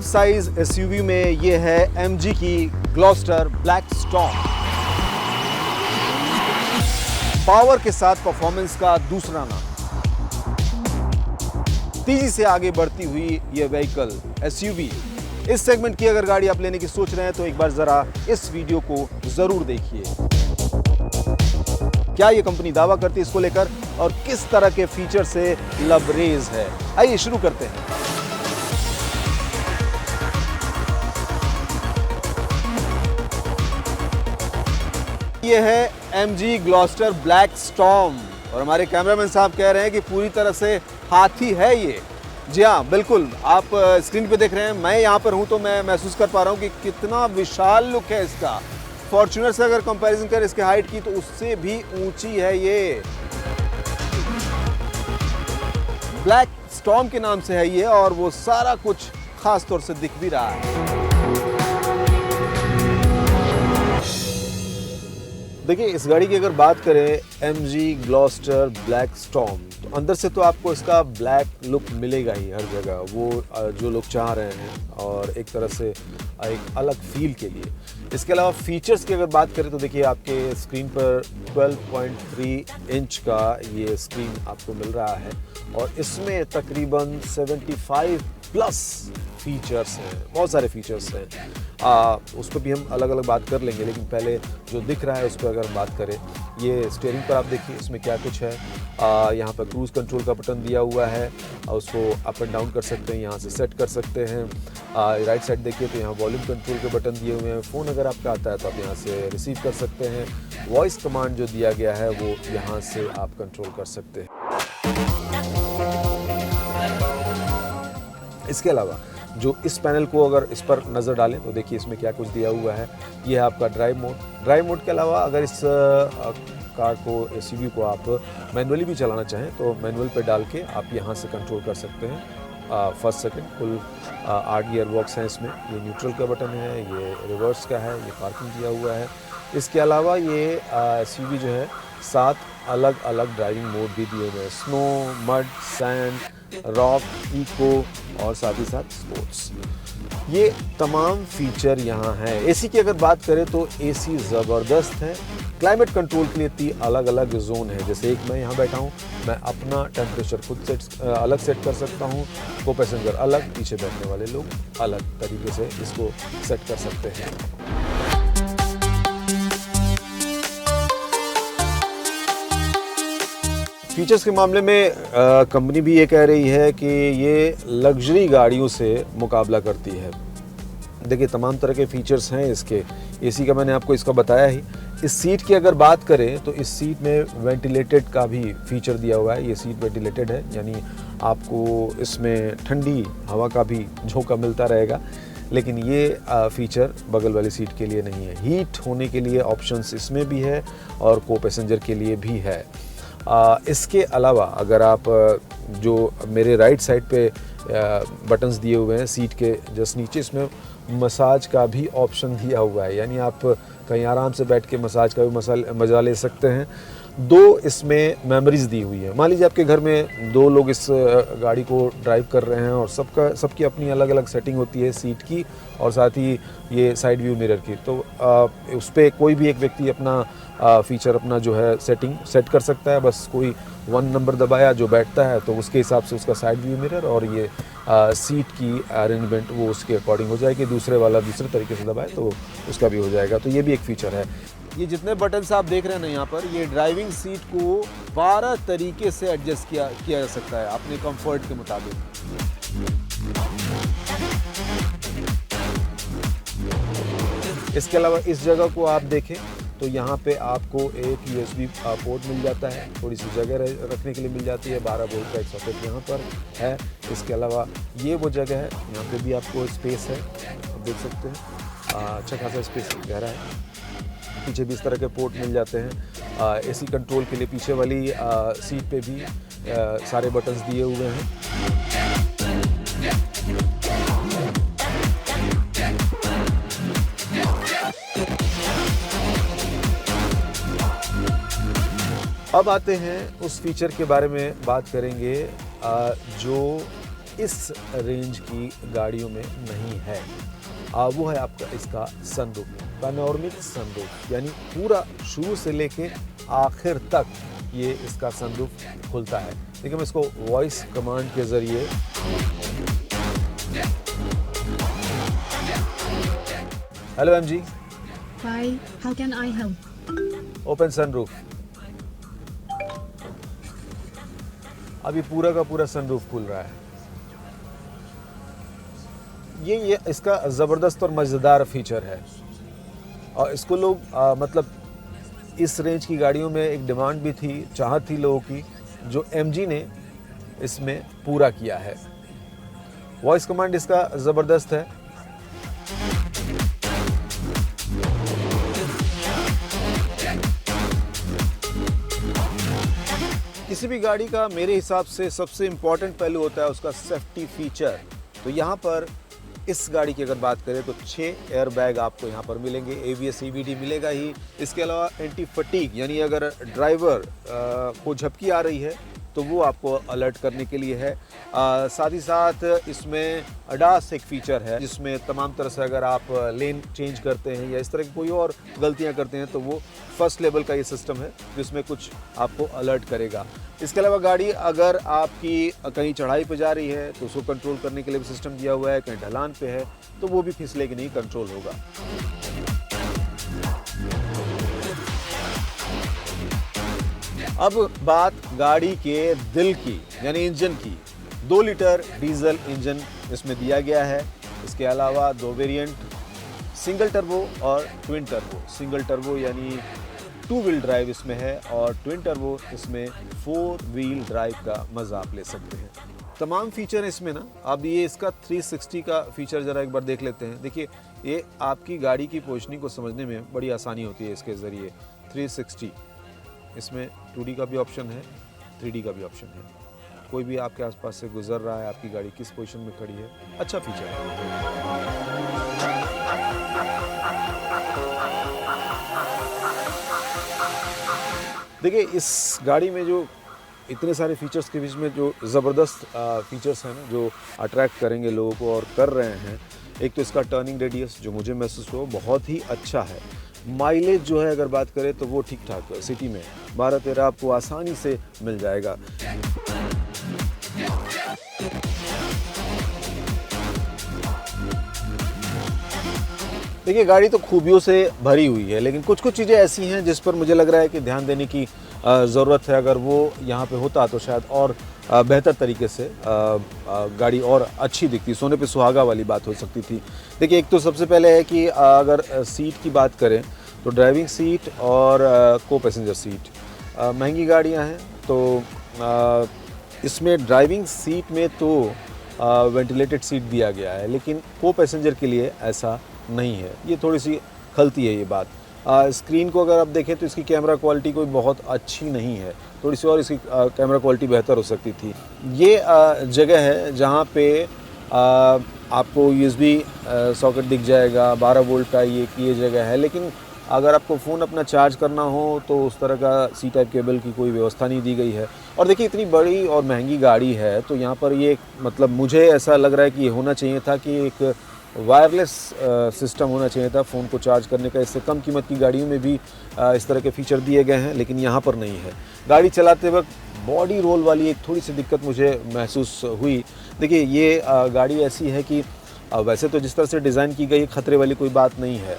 Size SUV में ये है MG की ग्लॉस्टर ब्लैक स्टॉर्म। पावर के साथ परफॉर्मेंस का दूसरा नाम। तेजी से आगे बढ़ती हुई ये व्हीकल एसयूवी, इस सेगमेंट की अगर गाड़ी आप लेने की सोच रहे हैं तो एक बार जरा इस वीडियो को जरूर देखिए। क्या ये कंपनी दावा करती है इसको लेकर और किस तरह के फीचर से लबरेज है, आइए शुरू करते हैं। ये है MG ग्लॉस्टर ब्लैक स्टॉर्म और हमारे कैमरामैन साहब कह रहे हैं कि पूरी तरह से हाथी है ये। जी हाँ, बिल्कुल, आप स्क्रीन पे देख रहे हैं, मैं यहाँ पर हूँ तो मैं महसूस कर पा रहा हूँ कि कितना विशाल लुक है इसका। फॉर्च्यूनर से अगर कंपैरिजन करें इसके हाइट की तो उससे भी ऊंची है ये। ब्लैक स्टॉर्म के नाम से है ये और वो सारा कुछ खास तौर से दिख भी रहा है। देखिए, इस गाड़ी की अगर बात करें MG ग्लॉस्टर ब्लैक स्टॉर्म, तो अंदर से तो आपको इसका ब्लैक लुक मिलेगा ही हर जगह, वो जो लोग चाह रहे हैं और एक तरह से एक अलग फील के लिए। इसके अलावा फीचर्स की अगर बात करें तो देखिए आपके स्क्रीन पर 12.3 इंच का ये स्क्रीन आपको मिल रहा है और इसमें तकरीबन 75 प्लस फीचर्स हैं, बहुत सारे फीचर्स हैं। उस पर भी हम अलग अलग बात कर लेंगे, लेकिन पहले जो दिख रहा है उस पर अगर हम बात करें, ये स्टीयरिंग पर आप देखिए इसमें क्या कुछ है। यहाँ पर क्रूज़ कंट्रोल का बटन दिया हुआ है, उसको अप एंड डाउन कर सकते हैं, यहाँ से सेट कर सकते हैं। राइट साइड देखिए तो यहाँ वॉल्यूम कंट्रोल के बटन दिए हुए हैं। फ़ोन अगर आपका आता है तो आप यहाँ से रिसीव कर सकते हैं। वॉइस कमांड जो दिया गया है वो यहाँ से आप कंट्रोल कर सकते हैं। इसके अलावा जो इस पैनल को अगर इस पर नज़र डालें तो देखिए इसमें क्या कुछ दिया हुआ है। ये है आपका ड्राइव मोड। ड्राइव मोड के अलावा अगर इस कार को, एसयूवी को आप मैनुअली भी चलाना चाहें तो मैनुअल पे डाल के आप यहाँ से कंट्रोल कर सकते हैं। फर्स्ट सेकंड कुल 8 गियर बॉक्स हैं इसमें। ये न्यूट्रल का बटन है, ये रिवर्स का है, ये पार्किंग दिया हुआ है। इसके अलावा ये एसयूवी जो है 7 अलग अलग ड्राइविंग मोड भी दिए हुए हैं। Snow, mud, sand, rock, echo और साथ ही साथ स्पोर्ट्स। ये तमाम फीचर यहाँ हैं। एसी की अगर बात करें तो एसी ज़बरदस्त है। क्लाइमेट कंट्रोल के लिए 3 अलग अलग जोन है। जैसे एक मैं यहाँ बैठा हूँ, मैं अपना टेम्परेचर खुद अलग सेट कर सकता हूँ। को पैसेंजर अलग, पीछे बैठने वाले लोग अलग तरीके से इसको सेट कर सकते हैं। फीचर्स के मामले में कंपनी भी ये कह रही है कि ये लग्जरी गाड़ियों से मुकाबला करती है। देखिए, तमाम तरह के फीचर्स हैं इसके। एसी का मैंने आपको इसका बताया ही। इस सीट की अगर बात करें तो इस सीट में वेंटिलेटेड का भी फीचर दिया हुआ है। ये सीट वेंटिलेटेड है, यानी आपको इसमें ठंडी हवा का भी झोंका मिलता रहेगा। लेकिन ये फीचर बगल वाली सीट के लिए नहीं है। हीट होने के लिए ऑप्शंस इसमें भी है और को पैसेंजर के लिए भी है। इसके अलावा अगर आप जो मेरे राइट साइड पे बटन्स दिए हुए हैं सीट के जस्ट नीचे, इसमें मसाज का भी ऑप्शन दिया हुआ है, यानी आप कहीं आराम से बैठ के मसाज का भी मज़ा ले सकते हैं। 2 इसमें मेमोरीज दी हुई है। मान लीजिए आपके घर में 2 लोग इस गाड़ी को ड्राइव कर रहे हैं और सबकी अपनी अलग अलग सेटिंग होती है सीट की और साथ ही ये साइड व्यू मिरर की। तो उस पर कोई भी एक व्यक्ति अपना फीचर अपना जो है सेटिंग सेट कर सकता है। बस कोई 1 नंबर दबाया जो बैठता है तो उसके हिसाब से उसका साइड व्यू मिरर और ये सीट की अरेंजमेंट वो उसके अकॉर्डिंग हो जाएगी। दूसरे वाला दूसरे तरीके से दबाए तो उसका भी हो जाएगा। तो ये भी एक फीचर है। ये जितने बटन्स आप देख रहे हैं ना यहाँ पर, ये ड्राइविंग सीट को 12 तरीके से एडजस्ट किया जा सकता है अपने कंफर्ट के मुताबिक। इसके अलावा इस जगह को आप देखें तो यहाँ पे आपको एक USB पोर्ट मिल जाता है, थोड़ी सी जगह रखने के लिए मिल जाती है। 12 वोल्ट का एक सॉकेट यहाँ पर है। इसके अलावा ये वो जगह है, यहाँ पे भी आपको स्पेस है, आप देख सकते हैं अच्छा खासा स्पेस गहरा है। पीछे भी इस तरह के पोर्ट मिल जाते हैं। एसी कंट्रोल के लिए पीछे वाली सीट पे भी सारे बटन्स दिए हुए हैं। अब आते हैं उस फीचर के बारे में बात करेंगे जो इस रेंज की गाड़ियों में नहीं है। वो है आपका इसका सनरूफ, पैनोरामिक सनरूफ, यानी पूरा शुरू से लेके आखिर तक ये इसका सनरूफ खुलता है। देखिए मैं इसको वॉइस कमांड के ज़रिए hello MG, Hi, how can I help? Open sunroof. अभी पूरा का पूरा सनरूफ खुल रहा है। ये इसका ज़बरदस्त और मज़ेदार फीचर है और इसको लोग मतलब इस रेंज की गाड़ियों में एक डिमांड भी थी, चाहत थी लोगों की, जो एमजी ने इसमें पूरा किया है। वॉइस कमांड इसका ज़बरदस्त है। किसी भी गाड़ी का मेरे हिसाब से सबसे इम्पॉर्टेंट पहलू होता है उसका सेफ्टी फीचर। तो यहाँ पर इस गाड़ी की अगर बात करें तो 6 एयर बैग आपको यहाँ पर मिलेंगे, ABS CVT मिलेगा ही। इसके अलावा एंटी फटीग, यानी अगर ड्राइवर को झपकी आ रही है तो वो आपको अलर्ट करने के लिए है। साथ ही साथ इसमें ADAS एक फीचर है जिसमें तमाम तरह से अगर आप लेन चेंज करते हैं या इस तरह की कोई और गलतियां करते हैं तो वो फर्स्ट लेवल का ये सिस्टम है जिसमें कुछ आपको अलर्ट करेगा। इसके अलावा गाड़ी अगर आपकी कहीं चढ़ाई पे जा रही है तो उसको कंट्रोल करने के लिए भी सिस्टम दिया हुआ है, कहीं ढलान पे है तो वो भी फिसले कि नहीं कंट्रोल होगा। अब बात गाड़ी के दिल की, यानी इंजन की। 2 लीटर डीजल इंजन इसमें दिया गया है। इसके अलावा 2 वेरिएंट, सिंगल टर्बो और ट्विन टर्बो। सिंगल टर्बो यानी 2 व्हील ड्राइव इसमें है और ट्विन टर्बो इसमें 4 व्हील ड्राइव का मज़ा आप ले सकते हैं। तमाम फीचर हैं इसमें ना। अब ये इसका 360 का फीचर ज़रा एक बार देख लेते हैं। देखिए ये आपकी गाड़ी की पोजीशनिंग को समझने में बड़ी आसानी होती है इसके ज़रिए। 360 इसमें 2D का भी ऑप्शन है, 3D का भी ऑप्शन है। कोई भी आपके आसपास से गुजर रहा है, आपकी गाड़ी किस पोजीशन में खड़ी है, अच्छा फीचर है। देखिए इस गाड़ी में जो इतने सारे फीचर्स के बीच में जो ज़बरदस्त फीचर्स हैं ना जो अट्रैक्ट करेंगे लोगों को और कर रहे हैं। एक तो इसका टर्निंग रेडियस जो मुझे महसूस हुआ बहुत ही अच्छा है। माइलेज जो है अगर बात करें तो वो ठीक ठाक है, सिटी में 12-13 आपको आसानी से मिल जाएगा। देखिए गाड़ी तो खूबियों से भरी हुई है, लेकिन कुछ कुछ चीज़ें ऐसी हैं जिस पर मुझे लग रहा है कि ध्यान देने की ज़रूरत है। अगर वो यहाँ पे होता तो शायद और बेहतर तरीके से गाड़ी और अच्छी दिखती, सोने पे सुहागा वाली बात हो सकती थी। देखिए एक तो सबसे पहले है कि अगर सीट की बात करें तो ड्राइविंग सीट और को पैसेंजर सीट महंगी गाड़ियाँ हैं तो इसमें ड्राइविंग सीट में तो वेंटिलेटेड सीट दिया गया है, लेकिन को पैसेंजर के लिए ऐसा नहीं है। ये थोड़ी सी खलती है ये बात। स्क्रीन को अगर आप देखें तो इसकी कैमरा क्वालिटी कोई बहुत अच्छी नहीं है, थोड़ी सी और इसकी कैमरा क्वालिटी बेहतर हो सकती थी। ये जगह है जहाँ पे आपको USB सॉकेट दिख जाएगा, 12 वोल्ट का ये जगह है। लेकिन अगर आपको फ़ोन अपना चार्ज करना हो तो उस तरह का C टाइप केबल की कोई व्यवस्था नहीं दी गई है। और देखिए इतनी बड़ी और महंगी गाड़ी है तो यहाँ पर ये मतलब मुझे ऐसा लग रहा है कि ये होना चाहिए था कि एक वायरलेस सिस्टम होना चाहिए था फ़ोन को चार्ज करने का। इससे कम कीमत की गाड़ियों में भी इस तरह के फीचर दिए गए हैं, लेकिन यहाँ पर नहीं है। गाड़ी चलाते वक्त बॉडी रोल वाली एक थोड़ी सी दिक्कत मुझे महसूस हुई। देखिए ये गाड़ी ऐसी है कि वैसे तो जिस तरह से डिज़ाइन की गई खतरे वाली कोई बात नहीं है,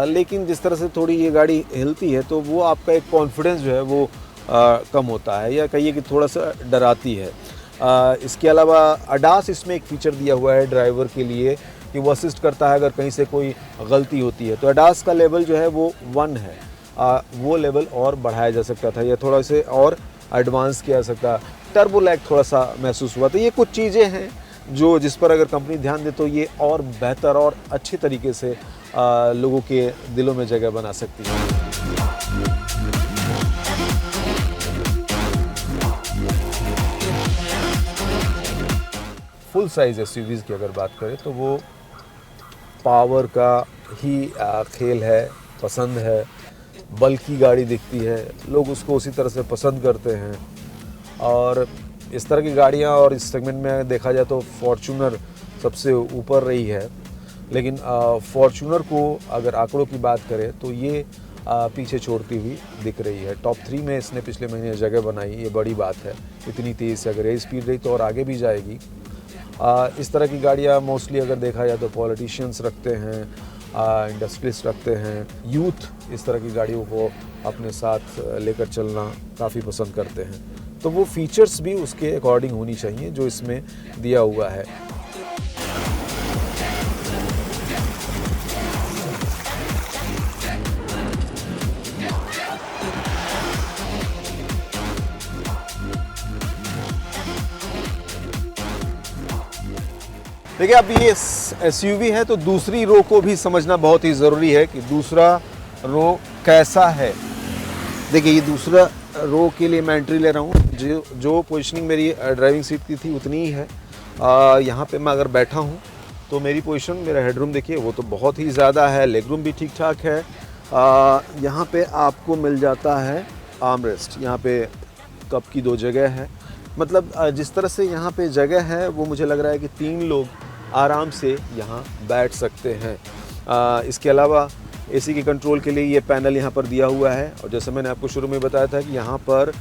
लेकिन जिस तरह से थोड़ी ये गाड़ी हिलती है तो वो आपका एक कॉन्फिडेंस जो है वो कम होता है, या कहिए कि थोड़ा सा डराती है। इसके अलावा ADAS इसमें एक फ़ीचर दिया हुआ है ड्राइवर के लिए कि वो असिस्ट करता है अगर कहीं से कोई गलती होती है। तो ADAS का लेवल जो है वो 1 है, वो लेवल और बढ़ाया जा सकता था या थोड़ा से और एडवांस किया जा सकता। टर्बो लैग थोड़ा सा महसूस हुआ। तो ये कुछ चीज़ें हैं जो जिस पर अगर कंपनी ध्यान दे तो ये और बेहतर और अच्छे तरीके से लोगों के दिलों में जगह बना सकती है। फुल साइज़ SUVs की अगर बात करें तो वो पावर का ही खेल है, पसंद है। बल्कि गाड़ी दिखती है, लोग उसको उसी तरह से पसंद करते हैं। और इस तरह की गाड़ियाँ और इस सेगमेंट में देखा जाए तो फॉर्च्यूनर सबसे ऊपर रही है, लेकिन फॉर्च्यूनर को अगर आंकड़ों की बात करें तो ये पीछे छोड़ती हुई दिख रही है। टॉप 3 में इसने पिछले महीने जगह बनाई, ये बड़ी बात है। इतनी तेज़ से अगर ये स्पीड रही तो और आगे भी जाएगी। इस तरह की गाड़ियाँ मोस्टली अगर देखा जाए तो पॉलिटिशियंस रखते हैं, इंडस्ट्रियलिस्ट रखते हैं, यूथ इस तरह की गाड़ियों को अपने साथ लेकर चलना काफ़ी पसंद करते हैं। तो वो फीचर्स भी उसके अकॉर्डिंग होनी चाहिए जो इसमें दिया हुआ है। देखिए, अब ये एसयूवी है तो दूसरी रो को भी समझना बहुत ही ज़रूरी है कि दूसरा रो कैसा है। देखिए, ये दूसरा रो के लिए मैं एंट्री ले रहा हूँ। जो पोजीशनिंग मेरी ड्राइविंग सीट की थी उतनी ही है। यहाँ पे मैं अगर बैठा हूँ तो मेरी पोजीशन, मेरा हेडरूम देखिए वो तो बहुत ही ज़्यादा है, लेग रूम भी ठीक ठाक है। यहाँ पे आपको मिल जाता है आर्म रेस्ट, यहाँ पे कप की 2 जगह है। मतलब जिस तरह से यहाँ पे जगह है वो मुझे लग रहा है कि 3 लोग आराम से यहाँ बैठ सकते हैं। इसके अलावा एसी के कंट्रोल के लिए ये पैनल यहाँ पर दिया हुआ है, और जैसे मैंने आपको शुरू में बताया था कि यहाँ पर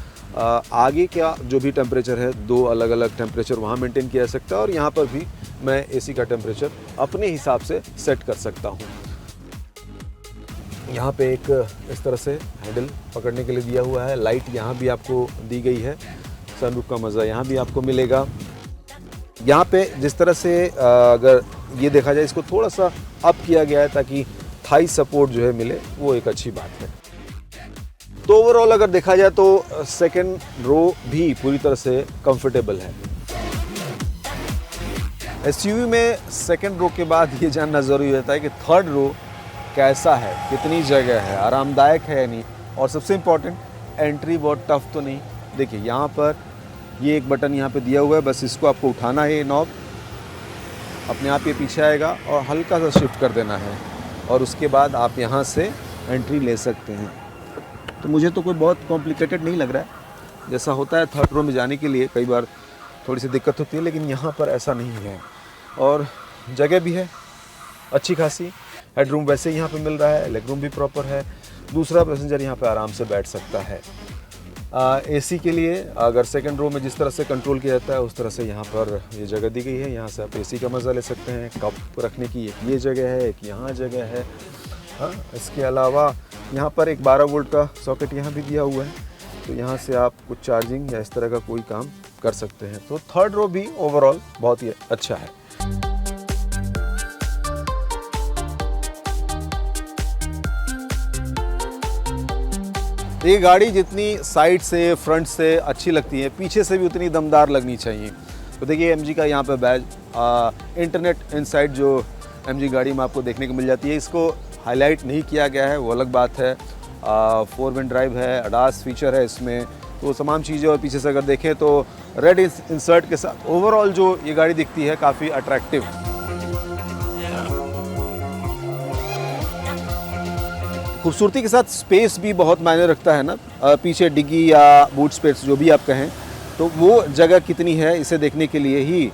आगे का जो भी टेम्परेचर है 2 अलग अलग टेम्परेचर वहाँ मेंटेन किया जा सकता है, और यहाँ पर भी मैं एसी का टेम्परेचर अपने हिसाब से सेट कर सकता हूँ। यहाँ पे एक इस तरह से हैंडल पकड़ने के लिए दिया हुआ है। लाइट यहाँ भी आपको दी गई है, सनरूफ का मज़ा यहाँ भी आपको मिलेगा। यहाँ पे जिस तरह से अगर ये देखा जाए, इसको थोड़ा सा अप किया गया है ताकि थाई सपोर्ट जो है मिले, वो एक अच्छी बात है। तो ओवरऑल अगर देखा जाए तो सेकंड रो भी पूरी तरह से कंफर्टेबल है। एसयूवी में सेकंड रो के बाद ये जानना ज़रूरी रहता है कि थर्ड रो कैसा है, कितनी जगह है, आरामदायक है या नहीं, और सबसे इम्पॉर्टेंट एंट्री बहुत टफ तो नहीं। देखिए, यहाँ पर ये एक बटन यहाँ पे दिया हुआ है, बस इसको आपको उठाना है, ये नॉब अपने आप ये पीछे आएगा और हल्का सा शिफ्ट कर देना है, और उसके बाद आप यहाँ से एंट्री ले सकते हैं। तो मुझे तो कोई बहुत कॉम्प्लिकेटेड नहीं लग रहा है। जैसा होता है थर्ड रो में जाने के लिए कई बार थोड़ी सी दिक्कत होती है, लेकिन यहाँ पर ऐसा नहीं है, और जगह भी है अच्छी खासी। हेडरूम वैसे ही यहाँ पे मिल रहा है, लेग रूम भी प्रॉपर है। दूसरा पैसेंजर यहाँ पे आराम से बैठ सकता है। एसी के लिए अगर सेकंड रो में जिस तरह से कंट्रोल किया जाता है उस तरह से यहाँ पर ये जगह दी गई है। यहाँ से आप एसी का मज़ा ले सकते हैं। कप रखने की एक ये जगह है, एक यहाँ जगह है। हाँ, इसके अलावा यहाँ पर एक 12 वोल्ट का सॉकेट यहाँ भी दिया हुआ है, तो यहाँ से आप कुछ चार्जिंग या इस तरह का कोई काम कर सकते हैं। तो थर्ड रो भी ओवरऑल बहुत ही अच्छा है। ये गाड़ी जितनी साइड से, फ्रंट से अच्छी लगती है, पीछे से भी उतनी दमदार लगनी चाहिए। तो देखिए, एमजी का यहाँ पे बैज, इंटरनेट इनसाइड जो एमजी गाड़ी में आपको देखने को मिल जाती है, इसको हाईलाइट नहीं किया गया है, वो अलग बात है। 4 व्हील ड्राइव है, अडास फीचर है इसमें, तो तमाम चीज़ें। और पीछे से अगर देखें तो रेड इंसर्ट के साथ ओवरऑल जो ये गाड़ी दिखती है काफ़ी अट्रैक्टिव। खूबसूरती के साथ स्पेस भी बहुत मायने रखता है ना। पीछे डिग्गी या बूट स्पेस जो भी आप कहें, तो वो जगह कितनी है इसे देखने के लिए ही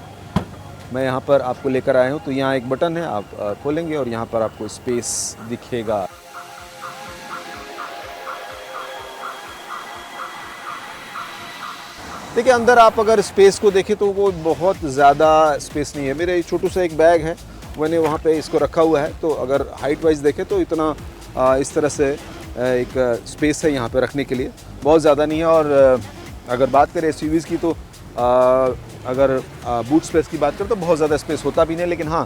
मैं यहाँ पर आपको लेकर आया हूँ। तो यहाँ एक बटन है, आप खोलेंगे और यहाँ पर आपको स्पेस दिखेगा। देखिए, अंदर आप अगर स्पेस को देखें तो वो बहुत ज़्यादा स्पेस नहीं है। मेरे छोटू सा एक बैग है, मैंने वहाँ पे इसको रखा हुआ है। तो अगर हाइट वाइज देखें तो इतना इस तरह से एक स्पेस है यहाँ पे रखने के लिए, बहुत ज़्यादा नहीं है। और अगर बात करें एसयूवीज़ की तो अगर बूट स्पेस की बात करें तो बहुत ज़्यादा स्पेस होता भी नहीं। लेकिन हाँ,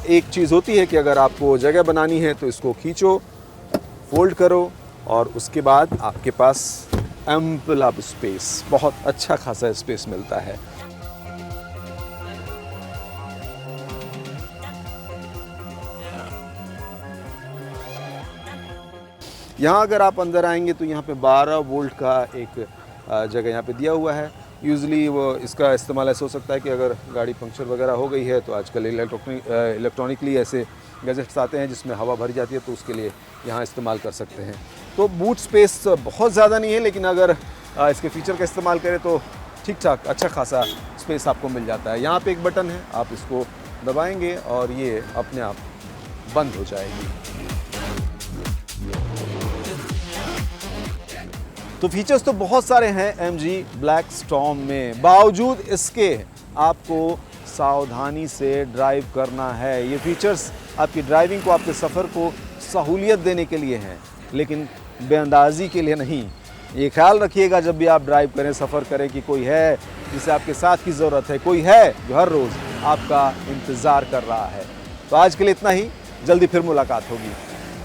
एक चीज़ होती है कि अगर आपको जगह बनानी है तो इसको खींचो, फोल्ड करो, और उसके बाद आपके पास एम्पल ऑफ स्पेस, बहुत अच्छा खासा स्पेस मिलता है। यहाँ अगर आप अंदर आएंगे तो यहाँ पे 12 वोल्ट का एक जगह यहाँ पे दिया हुआ है। यूजुअली वो इसका इस्तेमाल ऐसा हो सकता है कि अगर गाड़ी पंक्चर वगैरह हो गई है तो आजकल इलेक्ट्रॉनिकली ऐसे गैजेट्स आते हैं जिसमें हवा भरी जाती है, तो उसके लिए यहाँ इस्तेमाल कर सकते हैं। तो बूट स्पेस बहुत ज़्यादा नहीं है, लेकिन अगर इसके फीचर का इस्तेमाल करें तो ठीक ठाक अच्छा खासा स्पेस आपको मिल जाता है। यहाँ पे एक बटन है, आप इसको दबाएंगे और ये अपने आप बंद हो जाएगी। तो फीचर्स तो बहुत सारे हैं MG ब्लैक स्टॉर्म में, बावजूद इसके आपको सावधानी से ड्राइव करना है। ये फीचर्स आपकी ड्राइविंग को, आपके सफ़र को सहूलियत देने के लिए हैं, लेकिन बेअंदाजी के लिए नहीं। ये ख्याल रखिएगा जब भी आप ड्राइव करें, सफ़र करें, कि कोई है जिसे आपके साथ की ज़रूरत है, कोई है जो हर रोज़ आपका इंतज़ार कर रहा है। तो आज के लिए इतना ही, जल्दी फिर मुलाकात होगी।